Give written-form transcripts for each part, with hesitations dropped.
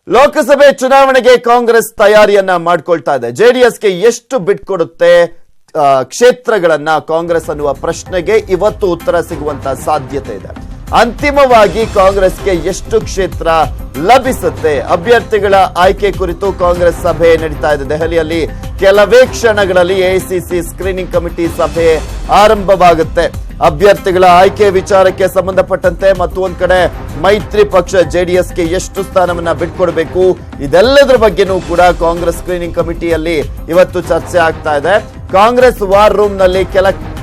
ಲೋಕಸಭೆ ಚುನಾವಣೆಗೆ ಕಾಂಗ್ರೆಸ್ ತಯಾರಿಯನ್ನ ಮಾಡಿಕೊಳ್ತಾ ಇದೆ. ಜೆಡಿಎಸ್ಗೆ ಎಷ್ಟು ಬಿಟ್ಕೊಡುತ್ತೆ ಕ್ಷೇತ್ರಗಳನ್ನ ಕಾಂಗ್ರೆಸ್ ಅನ್ನುವ ಪ್ರಶ್ನೆಗೆ ಇವತ್ತು ಉತ್ತರ ಸಿಗುವಂತ ಸಾಧ್ಯತೆ ಇದೆ. ಅಂತಿಮವಾಗಿ ಕಾಂಗ್ರೆಸ್ಗೆ ಎಷ್ಟು ಕ್ಷೇತ್ರ ಲಭಿಸುತ್ತೆ? ಅಭ್ಯರ್ಥಿಗಳ ಆಯ್ಕೆ ಕುರಿತು ಕಾಂಗ್ರೆಸ್ ಸಭೆ ನಡೀತಾ ಇದೆ ದೆಹಲಿಯಲ್ಲಿ. ಕೆಲವೇ ಕ್ಷಣಗಳಲ್ಲಿ ಎಐಸಿಸಿ ಸ್ಕ್ರೀನಿಂಗ್ ಕಮಿಟಿ ಸಭೆ ಆರಂಭವಾಗುತ್ತೆ. ಅಭ್ಯರ್ಥಿಗಳ ಆಯ್ಕೆ ವಿಚಾರಕ್ಕೆ ಸಂಬಂಧಪಟ್ಟಂತೆ ಮತ್ತು ಒಂದ್ ಕಡೆ ಮೈತ್ರಿ ಪಕ್ಷ ಜೆಡಿಎಸ್ಗೆ ಎಷ್ಟು ಸ್ಥಾನವನ್ನ ಬಿಟ್ಕೊಡ್ಬೇಕು, ಇದೆಲ್ಲದರ ಬಗ್ಗೆನೂ ಕೂಡ ಕಾಂಗ್ರೆಸ್ ಸ್ಕ್ರೀನಿಂಗ್ ಕಮಿಟಿಯಲ್ಲಿ ಇವತ್ತು ಚರ್ಚೆ ಆಗ್ತಾ ಇದೆ. ಕಾಂಗ್ರೆಸ್ ವಾರ್ ರೂಮ್ ನಲ್ಲಿ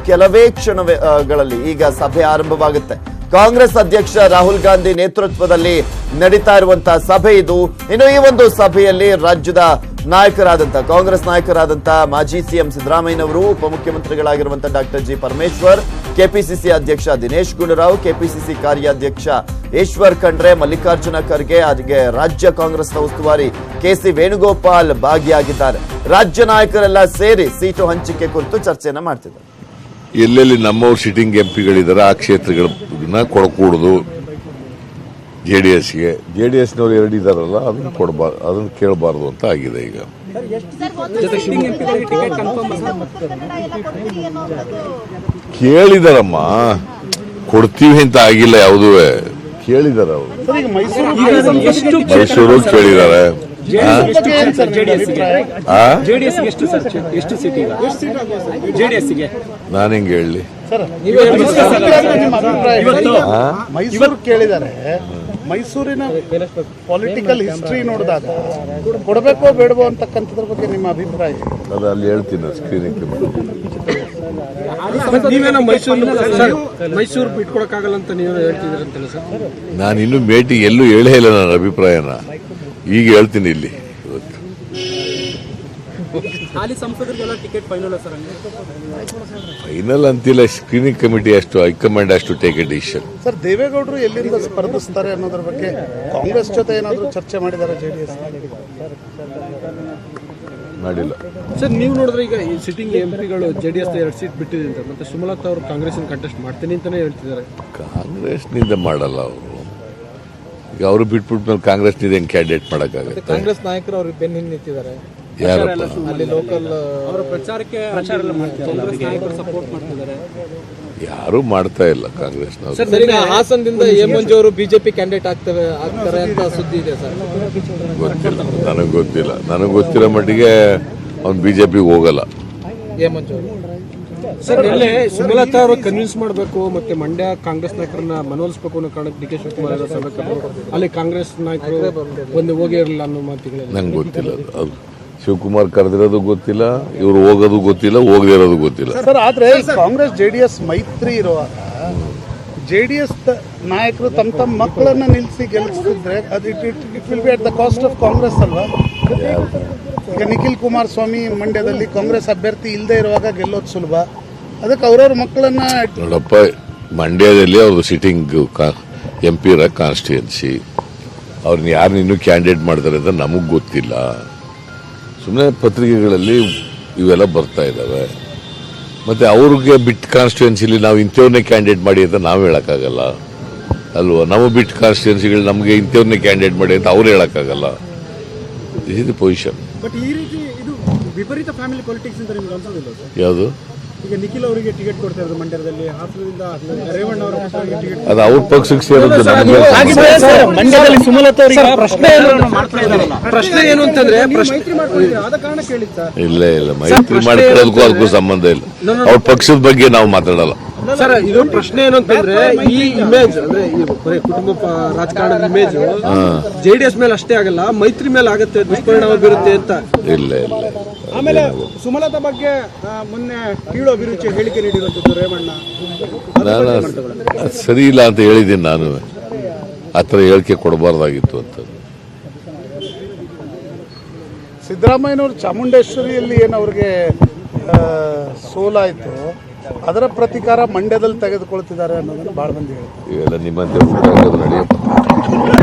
ಕೆಲವೇ ಕ್ಷಣಗಳಲ್ಲಿ ಈಗ ಸಭೆ ಆರಂಭವಾಗುತ್ತೆ. ಕಾಂಗ್ರೆಸ್ ಅಧ್ಯಕ್ಷ ರಾಹುಲ್ ಗಾಂಧಿ ನೇತೃತ್ವದಲ್ಲಿ ನಡೀತಾ ಇರುವಂತಹ ಸಭೆ ಇದು. ಇನ್ನು ಈ ಒಂದು ಸಭೆಯಲ್ಲಿ ರಾಜ್ಯದ ನಾಯಕರಾದಂತಹ ಕಾಂಗ್ರೆಸ್ ನಾಯಕರಾದಂತಹ ಮಾಜಿ ಸಿಎಂ ಸಿದ್ದರಾಮಯ್ಯನವರು, ಉಪಮುಖ್ಯಮಂತ್ರಿಗಳಾಗಿರುವಂತಹ ಡಾಕ್ಟರ್ ಜಿ ಪರಮೇಶ್ವರ್, ಕೆಪಿಸಿಸಿ ಅಧ್ಯಕ್ಷ ದಿನೇಶ್ ಗುಂಡೂರಾವ್, ಕೆಪಿಸಿಸಿ ಕಾರ್ಯಾಧ್ಯಕ್ಷ ಈಶ್ವರ್ ಖಂಡ್ರೆ, ಮಲ್ಲಿಕಾರ್ಜುನ ಖರ್ಗೆ, ಹಾಗೆ ರಾಜ್ಯ ಕಾಂಗ್ರೆಸ್ನ ಉಸ್ತುವಾರಿ ಕೆಸಿ ವೇಣುಗೋಪಾಲ್ ಭಾಗಿಯಾಗಿದ್ದಾರೆ. ರಾಜ್ಯ ನಾಯಕರೆಲ್ಲ ಸೇರಿ ಸೀಟು ಹಂಚಿಕೆ ಕುರಿತು ಚರ್ಚೆಯನ್ನ ಮಾಡ್ತಿದ್ದಾರೆ. ಎಲ್ಲೆಲ್ಲಿ ನಮ್ಮವ್ರು ಸಿಟ್ಟಿಂಗ್ ಎಂಪಿಗಳಿದ್ದಾರೆ ಆ ಕ್ಷೇತ್ರಗಳನ್ನ ಕೊಡಕೂಡದು ಜೆಡಿಎಸ್ಗೆ. ಜೆಡಿಎಸ್ನವ್ರು ಎರಡಿದಾರಲ್ಲ ಅದನ್ನ ಕೇಳಬಾರ್ದು ಅಂತ ಆಗಿದೆ. ಈಗ ಕೇಳಿದಾರಮ್ಮ, ಕೊಡ್ತೀವಿ ಅಂತ ಆಗಿಲ್ಲ, ಯಾವುದೂ ಕೇಳಿದಾರ ಅವರು. ಮೈಸೂರು ಕೇಳಿದ್ದಾರೆ. ನಾನು ಹೆಂಗೆ ಹೇಳಿ? ಮೈಸೂರು ಕೇಳಿದ್ದಾರೆ. ಮೈಸೂರಿನ ಪೊಲಿಟಿಕಲ್ ಹಿಸ್ಟ್ರಿ ನೋಡಿದಾಗ ಕೊಡಬೇಕೋ ಬೇಡವೋ ಅಂತಕ್ಕಂಥದ್ರ ಬಗ್ಗೆ ನಿಮ್ಮ ಅಭಿಪ್ರಾಯ? ಅದು ಅಲ್ಲಿ ಹೇಳ್ತೀನಿ ಸ್ಕ್ರೀನಿಂಗ್. ನೀವೇನೋ ಮೈಸೂರು ಬಿಟ್ಕೊಡಕ್ಕಾಗಲ್ಲ ಅಂತ ನೀವು ಹೇಳ್ತಿದ್ದೀರಂತಲ್ಲ ಸರ್? ನಾನು ಇನ್ನೂ ಭೇಟಿ ಎಲ್ಲೂ ಹೇಳೇ ಇಲ್ಲ ನನ್ನ ಅಭಿಪ್ರಾಯನ. ಈಗ ಹೇಳ್ತೀನಿ ಇಲ್ಲಿ. ಹಾಲಿ ಸಂಸದರಿಗೆಲ್ಲ ಟಿಕೆಟ್ ಫೈನಲ್ ಸರ್? ಫೈನಲ್ ಅಂತಿಲ್ಲ, ಸ್ಕ್ರೀನಿಂಗ್ ಕಮಿಟಿ ಅಷ್ಟು, ಹೈಕಮಾಂಡ್ ಅಷ್ಟು ಟೇಕ್ ಎ ಡಿಸಿಷನ್. ಸರ್, ದೇವೇಗೌಡರು ಎಲ್ಲಿಂದ ಸ್ಪರ್ಧಿಸ್ತಾರೆ ಅನ್ನೋದ್ರ ಬಗ್ಗೆ ಕಾಂಗ್ರೆಸ್ ಜೊತೆ ಏನಾದರೂ ಚರ್ಚೆ ಮಾಡಿದ್ದಾರೆ ಜೆಡಿಎಸ್? ಮಾಡಿಲ್ಲ ಸರ್. ನೀವು ನೋಡಿದ್ರೆ ಈಗ ಈ ಸಿಟ್ಟಿಂಗ್ ಎಂಪಿಗಳು ಜೆಡಿಎಸ್ 2 ಸೀಟ್ ಬಿಟ್ಟಿದೆ ಅಂತ, ಮತ್ತೆ ಸುಮಲತಾ ಅವರು ಕಾಂಗ್ರೆಸ್ ಕಂಟೆಸ್ಟ್ ಮಾಡ್ತೀನಿ ಅಂತಾನೆ ಹೇಳ್ತಿದ್ದಾರೆ. ಕಾಂಗ್ರೆಸ್ನಿಂದ ಮಾಡಲ್ಲ ಅವರು. ಈಗ ಅವರು ಬಿಟ್ಬಿಟ್ಟ ಮೇಲೆ ಕಾಂಗ್ರೆಸ್ನಿಂದ ಹೆಂಗ್ ಕ್ಯಾಂಡಿಡೇಟ್ ಮಾಡಕ್ಕಾಗುತ್ತೆ? ಕಾಂಗ್ರೆಸ್ ನಾಯಕರು ಅವ್ರಿಗೆ ಬೆನ್ನ ಹಿಂದೆ ನಿಂತಿದ್ದಾರೆ. ಯಾರಪ್ಪ? ಅಲ್ಲಿ ಲೋಕಲ್ ಅವರ ಪ್ರಚಾರಕ್ಕೆ ಕಾಂಗ್ರೆಸ್ ನಾಯಕರು ಸಪೋರ್ಟ್ ಮಾಡ್ತಿದ್ದಾರೆ. ಯಾರು ಮಾಡ್ತಾ ಇಲ್ಲ ಕಾಂಗ್ರೆಸ್ನವರು. ಸರ್, ಹಾಸನದಿಂದ ಎ ಮಂಜು ಅವರು ಬಿಜೆಪಿ ಕ್ಯಾಂಡಿಡೇಟ್ ಆಗ್ತಾರೆ ಅಂತ ಸುದ್ದಿ ಇದೆ ಸರ್. ಗೊತ್ತಿಲ್ಲ, ನನಗೆ ಗೊತ್ತಿರೋ ಮಟ್ಟಿಗೆ ಅವ್ನು ಬಿಜೆಪಿಗೆ ಹೋಗಲ್ಲ. ಎ ಮಂಜು ಸರ್, ನಿನ್ನೆ ಸುಮಲತಾ ಅವರು ಕನ್ವಿನ್ಸ್ ಮಾಡಬೇಕು ಮತ್ತೆ ಮಂಡ್ಯ ಕಾಂಗ್ರೆಸ್ ನಾಯಕರನ್ನ ಮನವೊಲಿಸಬೇಕು ಅನ್ನೋ ಕಾರಣಕ್ಕೆ ಡಿ ಕೆ ಶಿವಕುಮಾರ್ ಅಲ್ಲಿ ಕಾಂಗ್ರೆಸ್ ನಾಯಕರು ಒಂದು ಹೋಗೇ ಇರಲಿಲ್ಲ ಅನ್ನೋ ಮಾತುಗಳು ನಂಗೆ ಗೊತ್ತಿಲ್ಲ. ಅದು ಶಿವಕುಮಾರ್ ಕರೆದಿರೋದು ಗೊತ್ತಿಲ್ಲ, ಇವ್ರು ಹೋಗೋದು ಗೊತ್ತಿಲ್ಲ, ಹೋಗದೇ ಇರೋದು ಗೊತ್ತಿಲ್ಲ. ಸರ್, ಆದ್ರೆ ಕಾಂಗ್ರೆಸ್ ಜೆಡಿಎಸ್ ಮೈತ್ರಿ ಇರುವಾಗ ಜೆಡಿಎಸ್ ನಾಯಕರು ತಮ್ಮ ಮಕ್ಕಳನ್ನ ನಿಲ್ಲಿಸಿ ಗೆಲ್ಲಿಸಿದ್ರೆ ಅದು it will be at the cost of Congress ಅಲ್ವಾ? ಈಗ ನಿಖಿಲ್ ಕುಮಾರಸ್ವಾಮಿ ಮಂಡ್ಯದಲ್ಲಿ ಕಾಂಗ್ರೆಸ್ ಅಭ್ಯರ್ಥಿ ಇಲ್ಲದೆ ಇರುವಾಗ ಗೆಲ್ಲೋದು ಸುಲಭ. ಅದಕ್ಕೆ ಅವ್ರವ್ರ ಮಕ್ಕಳನ್ನ ನೋಡಪ್ಪ, ಮಂಡ್ಯದಲ್ಲಿ ಅವ್ರದ್ದು ಸಿಟ್ಟಿಂಗ್ ಎಂಪಿ ಇರೋ ಕಾನ್ಸ್ಟಿಟ್ಯೂನ್ಸಿ, ಅವ್ರನ್ನ ಯಾರನ್ನ ಇನ್ನೂ ಕ್ಯಾಂಡಿಡೇಟ್ ಮಾಡ್ತಾರೆ ಅಂತ ನಮಗೆ ಗೊತ್ತಿಲ್ಲ. ಸುಮ್ಮನೆ ಪತ್ರಿಕೆಗಳಲ್ಲಿ ಇವೆಲ್ಲ ಬರ್ತಾ ಇದ್ದಾವೆ. ಮತ್ತೆ ಅವ್ರಿಗೆ ಬಿಟ್ ಕಾನ್ಸ್ಟಿಟ್ಯೂನ್ಸಿಲಿ ನಾವು ಇಂಥವ್ರನ್ನೇ ಕ್ಯಾಂಡಿಡೇಟ್ ಮಾಡಿ ಅಂತ ನಾವು ಹೇಳಕ್ಕಾಗಲ್ಲ ಅಲ್ವಾ? ನಾವು ಬಿಟ್ ಕಾನ್ಸ್ಟಿಟ್ಯೂನ್ಸಿಗಳು ನಮಗೆ ಇಂಥವ್ರನ್ನೇ ಕ್ಯಾಂಡಿಡೇಟ್ ಮಾಡಿ ಅಂತ ಅವ್ರು ಹೇಳಕ್ಕಾಗಲ್ಲ. This is the position. But ಈ ರೀತಿ ಇದು ವಿಪರೀತ ಫ್ಯಾಮಿಲಿ ಪಾಲಿಟಿಕ್ಸ್ ಅಂತ ನಿಮ್ಗೆ ಅನ್ಸೋದಿಲ್ಲ ಸರ್? ಯಾವುದು? ಈಗ ನಿಖಿಲ್ ಅವರಿಗೆ ಟಿಕೆಟ್ ಕೊಡ್ತಾ ಇದ್ರು ಮಂಡ್ಯದಲ್ಲಿ, ಹಾಸನದಿಂದ ರೇವಣ್ಣ ಅವರ ಟಿಕೆಟ್, ಅದು ಅವ್ರ ಪಕ್ಷಕ್ಕೆ ಸೇರುತ್ತೆ. ಮಂಡ್ಯದಲ್ಲಿ ಸುಮಲತಾ ಅವರಿಗೆ ಪ್ರಶ್ನೆ ಏನು ಅಂತಂದ್ರೆ ಮೈತ್ರಿ ಮಾಡ್ಕೊಂಡಿದ್ರೆ ಆದ ಕಾರಣ ಕೇಳಿತ್ತ? ಇಲ್ಲ, ಮೈತ್ರಿ ಮಾಡ್ಕೊಳ್ಳೋದಕ್ಕೂ ಅದಕ್ಕೂ ಸಂಬಂಧ ಇಲ್ಲ. ಅವ್ರ ಪಕ್ಷದ ಬಗ್ಗೆ ನಾವು ಮಾತಾಡಲ್ಲ ಸರ್. ಇದು ಪ್ರಶ್ನೆ ಏನು ಅಂತಂದ್ರೆ ಈ ಇಮೇಜ್ ಅಂದ್ರೆ ಈ ಕುಟುಂಬ ರಾಜಕಾರಣದ ಇಮೇಜ್ ಜೆಡಿಎಸ್ ಮೇಲೆ ಅಷ್ಟೇ ಆಗಲ್ಲ, ಮೈತ್ರಿ ಮೇಲೆ ಆಗುತ್ತೆ, ದುಷ್ಪರಿಣಾಮ ಬೀರುತ್ತೆ ಅಂತ. ಇಲ್ಲ. ಆಮೇಲೆ ಸುಮಲತಾ ಬಗ್ಗೆ ಮೊನ್ನೆ ಕೀಳು ಅಭಿರುಚಿ ಹೇಳಿಕೆ ನೀಡಿರುವಂತದ್ದು ರೇವಣ್ಣ, ನಾನು ಅದು ಸರಿ ಇಲ್ಲ ಅಂತ ಹೇಳಿದ್ದೀನಿ. ನಾನು ಆ ಥರ ಹೇಳಿಕೆ ಕೊಡಬಾರ್ದಾಗಿತ್ತು ಅಂತ. ಸಿದ್ದರಾಮಯ್ಯನವರು ಚಾಮುಂಡೇಶ್ವರಿಯಲ್ಲಿ ಏನು ಅವ್ರಿಗೆ ಸೋಲಾಯಿತು, ಅದರ ಪ್ರತಿಕಾರ ಮಂಡ್ಯದಲ್ಲಿ ತೆಗೆದುಕೊಳ್ತಿದ್ದಾರೆ ಅನ್ನೋದನ್ನು ಬಹಳ ಮಂದಿ ಹೇಳ್ತಾರೆ. ಇವೆಲ್ಲ ನಿಮ್ಮಂತೆ ನಡೆಯಪ್ಪ.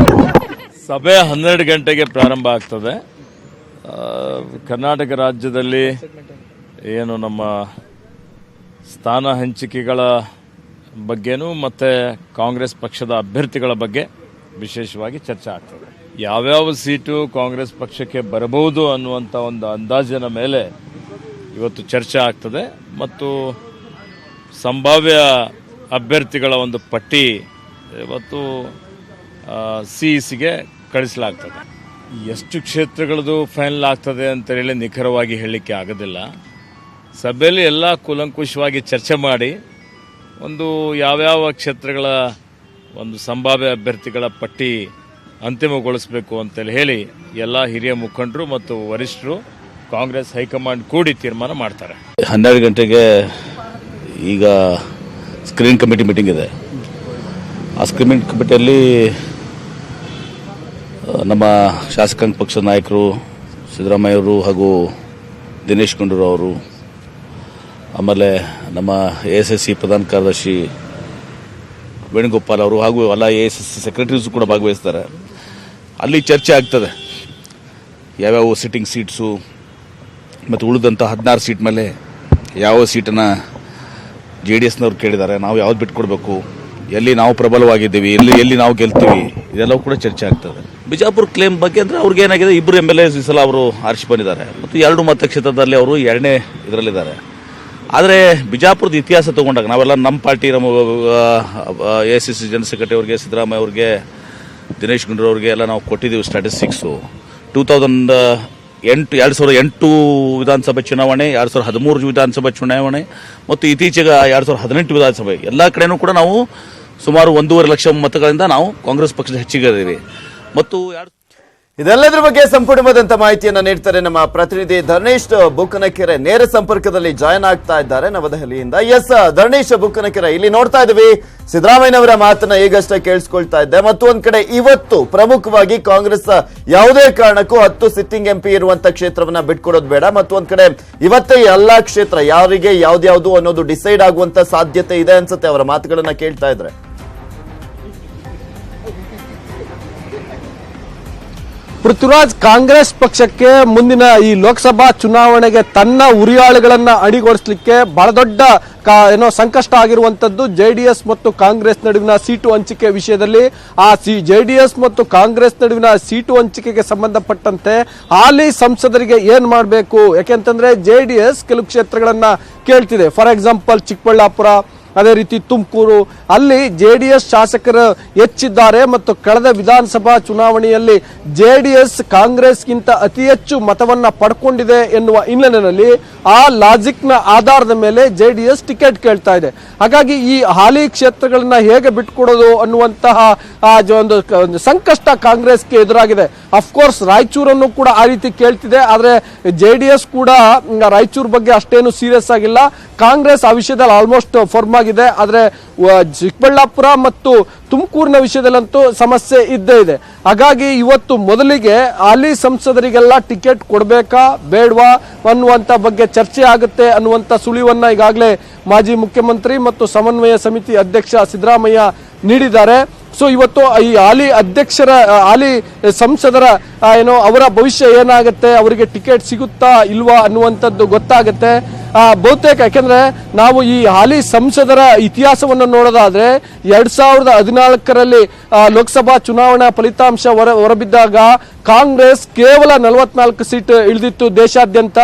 ಸಭೆ 12 ಗಂಟೆಗೆ ಪ್ರಾರಂಭ ಆಗ್ತದೆ. ಕರ್ನಾಟಕ ರಾಜ್ಯದಲ್ಲಿ ಏನು ನಮ್ಮ ಸ್ಥಾನ ಹಂಚಿಕೆಗಳ ಬಗ್ಗೆನೂ ಮತ್ತು ಕಾಂಗ್ರೆಸ್ ಪಕ್ಷದ ಅಭ್ಯರ್ಥಿಗಳ ಬಗ್ಗೆ ವಿಶೇಷವಾಗಿ ಚರ್ಚೆ ಆಗ್ತದೆ. ಯಾವ್ಯಾವ ಸೀಟು ಕಾಂಗ್ರೆಸ್ ಪಕ್ಷಕ್ಕೆ ಬರಬಹುದು ಅನ್ನುವಂಥ ಒಂದು ಅಂದಾಜಿನ ಮೇಲೆ ಇವತ್ತು ಚರ್ಚೆ ಆಗ್ತದೆ ಮತ್ತು ಸಂಭಾವ್ಯ ಅಭ್ಯರ್ಥಿಗಳ ಒಂದು ಪಟ್ಟಿ ಇವತ್ತು ಸಿಇಸಿಗೆ ಕಳಿಸಲಾಗ್ತದೆ. ಎಷ್ಟು ಕ್ಷೇತ್ರಗಳದು ಫೈನಲ್ ಆಗ್ತದೆ ಅಂತ ಹೇಳಿ ನಿಖರವಾಗಿ ಹೇಳಲಿಕ್ಕೆ ಆಗೋದಿಲ್ಲ. ಸಭೆಯಲ್ಲಿ ಎಲ್ಲ ಕೂಲಂಕುಷವಾಗಿ ಚರ್ಚೆ ಮಾಡಿ ಒಂದು ಯಾವ್ಯಾವ ಕ್ಷೇತ್ರಗಳ ಒಂದು ಸಂಭಾವ್ಯ ಅಭ್ಯರ್ಥಿಗಳ ಪಟ್ಟಿ ಅಂತಿಮಗೊಳಿಸಬೇಕು ಅಂತೇಳಿ ಹೇಳಿ ಎಲ್ಲ ಹಿರಿಯ ಮುಖಂಡರು ಮತ್ತು ವರಿಷ್ಠರು ಕಾಂಗ್ರೆಸ್ ಹೈಕಮಾಂಡ್ ಕೂಡಿ ತೀರ್ಮಾನ ಮಾಡ್ತಾರೆ. 12 ಗಂಟೆಗೆ ಈಗ ಸ್ಕ್ರೀನಿಂಗ್ ಕಮಿಟಿ ಮೀಟಿಂಗ್ ಇದೆ. ಆ ಸ್ಕ್ರೀನಿಂಗ್ ಕಮಿಟಿಯಲ್ಲಿ ನಮ್ಮ ಶಾಸಕಾಂಗ ಪಕ್ಷದ ನಾಯಕರು ಸಿದ್ದರಾಮಯ್ಯವರು ಹಾಗೂ ದಿನೇಶ್ ಗುಂಡೂರಾವ್ ಅವರು, ಆಮೇಲೆ ನಮ್ಮ ASSC ಪ್ರಧಾನ ಕಾರ್ಯದರ್ಶಿ ವೇಣುಗೋಪಾಲ್ ಅವರು ಹಾಗೂ ಎಲ್ಲ ASSC ಸೆಕ್ರೆಟರೀಸು ಕೂಡ ಭಾಗವಹಿಸ್ತಾರೆ. ಅಲ್ಲಿ ಚರ್ಚೆ ಆಗ್ತದೆ ಯಾವ್ಯಾವ ಸಿಟ್ಟಿಂಗ್ ಸೀಟ್ಸು ಮತ್ತು ಉಳಿದಂಥ 16 ಸೀಟ್ ಮೇಲೆ ಯಾವ ಸೀಟನ್ನು JDSನವ್ರು ಕೇಳಿದ್ದಾರೆ, ನಾವು ಯಾವ್ದು ಬಿಟ್ಕೊಡ್ಬೇಕು, ಎಲ್ಲಿ ನಾವು ಪ್ರಬಲವಾಗಿದ್ದೀವಿ, ಎಲ್ಲಿ ನಾವು ಗೆಲ್ತೀವಿ, ಇದೆಲ್ಲವೂ ಕೂಡ ಚರ್ಚೆ ಆಗ್ತದೆ. ಬಿಜಾಪುರ ಕ್ಲೇಮ್ ಬಗ್ಗೆ ಅಂದರೆ ಅವ್ರಿಗೆ ಏನಾಗಿದೆ, 2 MLAs ಈ ಸಲ ಅವರು ಆರಿಸಿ ಬಂದಿದ್ದಾರೆ ಮತ್ತು 2 ಮತಕ್ಷೇತ್ರದಲ್ಲಿ ಅವರು 2ನೇ ಇದರಲ್ಲಿದ್ದಾರೆ. ಆದರೆ ಬಿಜಾಪುರದ ಇತಿಹಾಸ ತಗೊಂಡಾಗ ನಾವೆಲ್ಲ ನಮ್ಮ ಪಾರ್ಟಿ, ನಮ್ಮ ASSC ಜನರಲ್ ಸೆಕ್ರೆಟರಿ ಅವರಿಗೆ, ಸಿದ್ದರಾಮಯ್ಯ ಅವ್ರಿಗೆ, ದಿನೇಶ್ ಗುಂಡೂರಾವ್ ಅವ್ರಿಗೆ ಎಲ್ಲ ನಾವು ಕೊಟ್ಟಿದ್ದೀವಿ ಸ್ಟ್ಯಾಟಿಸ್ಟಿಕ್ಸು. 2008 ವಿಧಾನಸಭೆ ಚುನಾವಣೆ, 2013 ವಿಧಾನಸಭೆ ಚುನಾವಣೆ ಮತ್ತು ಇತ್ತೀಚೆಗೆ 2018 ವಿಧಾನಸಭೆ ಎಲ್ಲ ಕಡೆನೂ ಕೂಡ ನಾವು ಸುಮಾರು 1.5 ಲಕ್ಷ ಮತಗಳಿಂದ ನಾವು ಕಾಂಗ್ರೆಸ್ ಪಕ್ಷದ ಹೆಚ್ಚಿಗೆ ಇದ್ದೀವಿ. ಮತ್ತು ಇದೆಲ್ಲದರ ಬಗ್ಗೆ ಸಂಪೂರ್ಣವಾದಂತ ಮಾಹಿತಿಯನ್ನ ನೀಡ್ತಾರೆ ನಮ್ಮ ಪ್ರತಿನಿಧಿ ಧರ್ಣೇಶ್ ಬುಕ್ಕನಕೆರೆ. ನೇರ ಸಂಪರ್ಕದಲ್ಲಿ ಜಾಯ್ನ್ ಆಗ್ತಾ ಇದ್ದಾರೆ ನವದೆಹಲಿಯಿಂದ. ಎಸ್ ಧರ್ಣೇಶ್ ಬುಕ್ಕನಕೆರೆ, ಇಲ್ಲಿ ನೋಡ್ತಾ ಇದ್ವಿ ಸಿದ್ದರಾಮಯ್ಯನವರ ಮಾತನ್ನ ಈಗಷ್ಟೇ ಕೇಳಿಸ್ಕೊಳ್ತಾ ಇದ್ದೆ. ಮತ್ತು ಒಂದ್ ಕಡೆ ಇವತ್ತು ಪ್ರಮುಖವಾಗಿ ಕಾಂಗ್ರೆಸ್ ಯಾವುದೇ ಕಾರಣಕ್ಕೂ 10 ಸಿಟ್ಟಿಂಗ್ MP ಇರುವಂತ ಕ್ಷೇತ್ರವನ್ನ ಬಿಟ್ಕೊಡೋದು ಬೇಡ, ಮತ್ತು ಒಂದ್ ಕಡೆ ಇವತ್ತೇ ಎಲ್ಲಾ ಕ್ಷೇತ್ರ ಯಾರಿಗೆ ಯಾವ್ದ್ಯಾವ್ದು ಅನ್ನೋದು ಡಿಸೈಡ್ ಆಗುವಂತ ಸಾಧ್ಯತೆ ಇದೆ ಅನ್ಸುತ್ತೆ ಅವರ ಮಾತುಗಳನ್ನ ಕೇಳ್ತಾ ಇದ್ರೆ. ಪೃಥ್ವಿರಾಜ್, ಕಾಂಗ್ರೆಸ್ ಪಕ್ಷಕ್ಕೆ ಮುಂದಿನ ಈ ಲೋಕಸಭಾ ಚುನಾವಣೆಗೆ ತನ್ನ ಉರಿಯಾಳುಗಳನ್ನ ಅಣಿಗೊಳಿಸಲಿಕ್ಕೆ ಬಹಳ ದೊಡ್ಡ ಸಂಕಷ್ಟ ಆಗಿರುವಂತದ್ದು JDS ಮತ್ತು ಕಾಂಗ್ರೆಸ್ ನಡುವಿನ ಸೀಟು ಹಂಚಿಕೆ ವಿಷಯದಲ್ಲಿ. ಆ JDS ಮತ್ತು ಕಾಂಗ್ರೆಸ್ ನಡುವಿನ ಸೀಟು ಹಂಚಿಕೆಗೆ ಸಂಬಂಧಪಟ್ಟಂತೆ ಹಾಲಿ ಸಂಸದರಿಗೆ ಏನ್ ಮಾಡಬೇಕು, ಯಾಕೆಂತಂದ್ರೆ JDS ಕೆಲವು ಕ್ಷೇತ್ರಗಳನ್ನ ಕೇಳ್ತಿದೆ. ಫಾರ್ ಎಕ್ಸಾಂಪಲ್ ಚಿಕ್ಕಬಳ್ಳಾಪುರ, ಅದೇ ರೀತಿ ತುಮಕೂರು, ಅಲ್ಲಿ JDS ಶಾಸಕರು ಹೆಚ್ಚಿದ್ದಾರೆ ಮತ್ತು ಕಳೆದ ವಿಧಾನಸಭಾ ಚುನಾವಣೆಯಲ್ಲಿ JDS ಕಾಂಗ್ರೆಸ್ಗಿಂತ ಅತಿ ಹೆಚ್ಚು ಮತವನ್ನ ಪಡ್ಕೊಂಡಿದೆ ಎನ್ನುವ ಹಿನ್ನೆಲೆಯಲ್ಲಿ ಆ ಲಾಜಿಕ್ ನ ಆಧಾರದ ಮೇಲೆ JDS ಟಿಕೆಟ್ ಕೇಳ್ತಾ ಇದೆ. ಹಾಗಾಗಿ ಈ ಹಾಲಿ ಕ್ಷೇತ್ರಗಳನ್ನ ಹೇಗೆ ಬಿಟ್ಕೊಡೋದು ಅನ್ನುವಂತಹ ಒಂದು ಸಂಕಷ್ಟ ಕಾಂಗ್ರೆಸ್ಗೆ ಎದುರಾಗಿದೆ. ಅಫ್ಕೋರ್ಸ್ ರಾಯಚೂರನ್ನು ಕೂಡ ಆ ರೀತಿ ಕೇಳ್ತಿದೆ, ಆದ್ರೆ JDS ಕೂಡ ರಾಯಚೂರು ಬಗ್ಗೆ ಅಷ್ಟೇನು ಸೀರಿಯಸ್ ಆಗಿಲ್ಲ. ಕಾಂಗ್ರೆಸ್ ಆ ವಿಷಯದಲ್ಲಿ ಆಲ್ಮೋಸ್ಟ್ ಫರ್ಮ್ ಆಗಿದೆ. ಆದ್ರೆ ಚಿಕ್ಕಬಳ್ಳಾಪುರ ಮತ್ತು ತುಮಕೂರಿನ ವಿಷಯದಲ್ಲಂತೂ ಸಮಸ್ಯೆ ಇದ್ದೇ ಇದೆ. ಹಾಗಾಗಿ ಇವತ್ತು ಮೊದಲಿಗೆ ಹಾಲಿ ಸಂಸದರಿಗೆಲ್ಲ ಟಿಕೆಟ್ ಕೊಡಬೇಕಾ ಬೇಡವಾ ಅನ್ನುವಂತ ಬಗ್ಗೆ ಚರ್ಚೆ ಆಗುತ್ತೆ ಅನ್ನುವಂತ ಸುಳಿವನ್ನ ಈಗಾಗಲೇ ಮಾಜಿ ಮುಖ್ಯಮಂತ್ರಿ ಮತ್ತು ಸಮನ್ವಯ ಸಮಿತಿ ಅಧ್ಯಕ್ಷ ಸಿದ್ದರಾಮಯ್ಯ ನೀಡಿದ್ದಾರೆ. ಸೊ ಇವತ್ತು ಈ ಹಾಲಿ ಸಂಸದರ ಅವರ ಭವಿಷ್ಯ ಏನಾಗುತ್ತೆ, ಅವರಿಗೆ ಟಿಕೆಟ್ ಸಿಗುತ್ತಾ ಇಲ್ವಾ ಅನ್ನುವಂಥದ್ದು ಗೊತ್ತಾಗುತ್ತೆ ಬಹುತೇಕ. ಯಾಕೆಂದ್ರೆ ನಾವು ಈ ಹಾಲಿ ಸಂಸದರ ಇತಿಹಾಸವನ್ನು ನೋಡೋದಾದ್ರೆ 2014ರಲ್ಲಿ ಲೋಕಸಭಾ ಚುನಾವಣಾ ಫಲಿತಾಂಶ ಹೊರಬಿದ್ದಾಗ ಕಾಂಗ್ರೆಸ್ ಕೇವಲ 44 ಸೀಟ್ ಇಳಿದಿತ್ತು ದೇಶಾದ್ಯಂತ.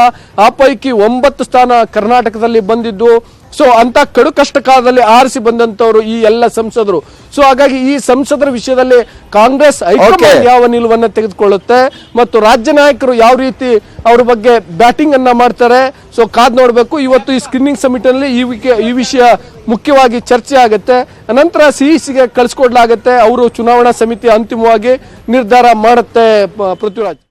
ಆ ಪೈಕಿ 9 ಸ್ಥಾನ ಕರ್ನಾಟಕದಲ್ಲಿ ಬಂದಿದ್ದು. ಸೊ ಅಂತ ಕಡು ಕಷ್ಟ ಕಾಲದಲ್ಲಿ ಆರಿಸಿ ಬಂದಂತವರು ಈ ಎಲ್ಲ ಸಂಸದರು. ಸೊ ಹಾಗಾಗಿ ಈ ಸಂಸದರ ವಿಷಯದಲ್ಲಿ ಕಾಂಗ್ರೆಸ್ ಹೈಕಮಾಂಡ್ ಯಾವ ನಿಲುವನ್ನು ತೆಗೆದುಕೊಳ್ಳುತ್ತೆ ಮತ್ತು ರಾಜ್ಯ ನಾಯಕರು ಯಾವ ರೀತಿ ಅವ್ರ ಬಗ್ಗೆ ಬ್ಯಾಟಿಂಗ್ ಅನ್ನ ಮಾಡ್ತಾರೆ, ಸೊ ಕಾದ್ ನೋಡಬೇಕು. ಇವತ್ತು ಈ ಸ್ಕ್ರೀನಿಂಗ್ ಸಮಿಟಿನಲ್ಲಿ ಈ ವಿಷಯ ಮುಖ್ಯವಾಗಿ ಚರ್ಚೆ ಆಗುತ್ತೆ. ನಂತರ ಸಿಇಸಿಗೆ ಕಳಿಸ್ಕೊಡ್ಲಾಗುತ್ತೆ. ಅವರು ಚುನಾವಣಾ ಸಮಿತಿ ಅಂತಿಮವಾಗಿ ನಿರ್ಧಾರ ಮಾಡುತ್ತೆ. ಪೃಥ್ವಿರಾಜ್.